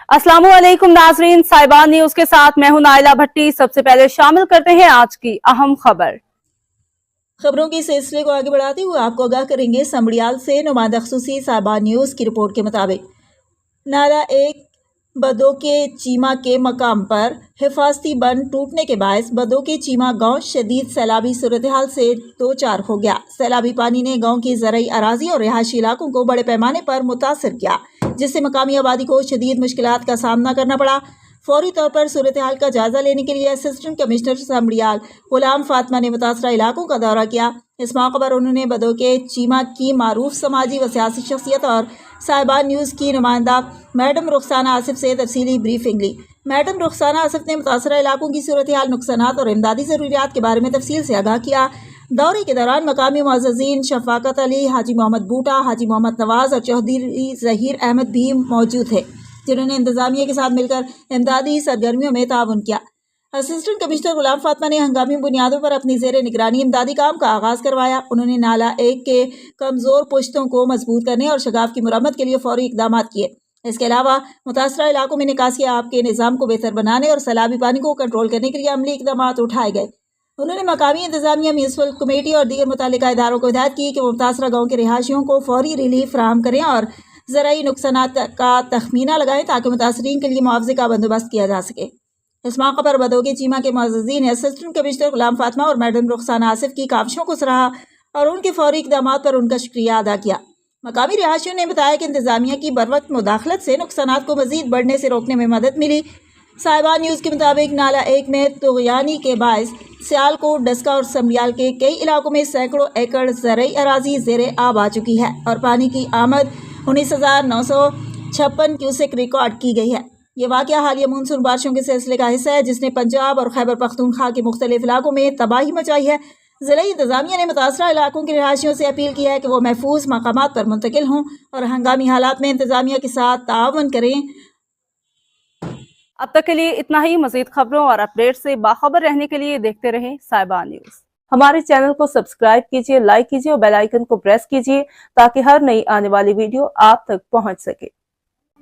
अस्सलाम वालेकुम नाजरीन, साहिबान न्यूज के साथ मैं हूं नाइला भट्टी। सबसे पहले शामिल करते हैं आज की अहम खबरों के सिलसिले को आगे बढ़ाते हुए आपको आगाह करेंगे समड़ियाल से नुमाइंदा खसूसी साहिबान न्यूज की रिपोर्ट के मुताबिक नाला एक बदो के चीमा के मकाम पर हिफाजती बंद टूटने के बायस बदो के चीमा गांव शदीद सैलाबी सूरत-ए-हाल से दो चार हो गया। सैलाबी पानी ने गांव की ज़राई अराजी और रिहायशी इलाकों को बड़े पैमाने पर मुतासर किया, जिससे मकामी आबादी को शदीद मुश्किलात का सामना करना पड़ा। फौरी तौर पर सूरत-ए-हाल का जायजा लेने के लिए असिस्टेंट कमिश्नर समड़ियाल गुलाम फातिमा ने मुतासरा इलाकों का दौरा किया। इस मौके पर उन्होंने बदो के चीमा की मारूफ समाजी व सियासी शख्सियत और साहिबान न्यूज़ की नुमाइंदा मैडम रुखसाना आसिफ से तफसीली ब्रीफिंग ली। मैडम रुखसाना आसिफ ने मुतासरा इलाकों की सूरत-ए-हाल, नुकसानात और इमदादी ज़रूरियात के बारे में तफसील से आगाह किया। दौरे के दौरान मकामी मुअज़्ज़ज़ीन शफ़ाकत अली, हाजी मोहम्मद बूटा, हाजी मोहम्मद नवाज़ और चौधरी ज़हीर अहमद भी मौजूद थे, जिन्होंने इंतजामिया के साथ मिलकर इमदादी सरगर्मियों में ताउन किया। असिस्टेंट कमिश्नर गुलाम फातिमा ने हंगामी बुनियादों पर अपनी ज़ेरे निगरानी इमदादी काम का आगाज़ करवाया। उन्होंने नाला एक के कमज़ोर पुश्तों को मजबूत करने और शगाफ की मुरम्मत के लिए फौरी इक़दाम किए। इसके अलावा मुतासरा इलाकों में निकासी आब के निज़ाम को बेहतर बनाने और सैलाबी पानी को कंट्रोल करने के लिए अमली इक़दाम उठाए गए। उन्होंने मकामी इंतजामिया, म्यूनसिपल कमेटी और दीगर मुतल्लिका इदारों को हिदायत की कि वो मुतासरा गाँव के रिहायशियों को फौरी रिलीफ फराहम करें और ज़राई नुकसानात का तखमीना लगाएं ताकि मुतासरीन के लिए मुआवजे का बंदोबस्त किया जा सके। इस मौके पर बदो के चीमा के मुअज़्ज़ज़ीन ने असिस्टेंट कमिश्नर गुलाम फातिमा और मैडम रुखसाना आसिफ की काविशों को सराहा और उनके फौरी इक़दामात पर उनका शुक्रिया अदा किया। मकामी रिहायशियों ने बताया कि इंतजामिया की बरवक्त मुदाखलत से नुकसानात को मज़ीद बढ़ने से रोकने में मदद मिली। साहिबान न्यूज़ के मुताबिक नाला एक में तुग़यानी के बायस सियालकोट, डस्का और समड़ियाल के कई इलाकों में सैकड़ों एकड़ ज़रई अराजी ज़ेरे आब आ चुकी है और पानी की आमद 19,956 क्यूसेक रिकॉर्ड की गई है। ये वाक़या हालिया मानसून बारिशों के सिलसिले का हिस्सा है, जिसने पंजाब और खैबर पख्तूनख्वा के मुख्तलिफ इलाकों में तबाही मचाई है। ज़िला इंतजामिया ने मुतासरा इलाकों के रिहायशियों से अपील की है कि वो महफूज मकामात पर मुंतकिल हों और हंगामी हालात में इंतजामिया के साथ ताअवुन करें। अब तक के लिए इतना ही। मज़ीद खबरों और अपडेट से बाखबर रहने के लिए देखते रहें साहिबान न्यूज़। हमारे चैनल को सब्सक्राइब कीजिए, लाइक कीजिए और बेल आइकन को प्रेस कीजिए ताकि हर नई आने वाली वीडियो आप तक पहुंच सके।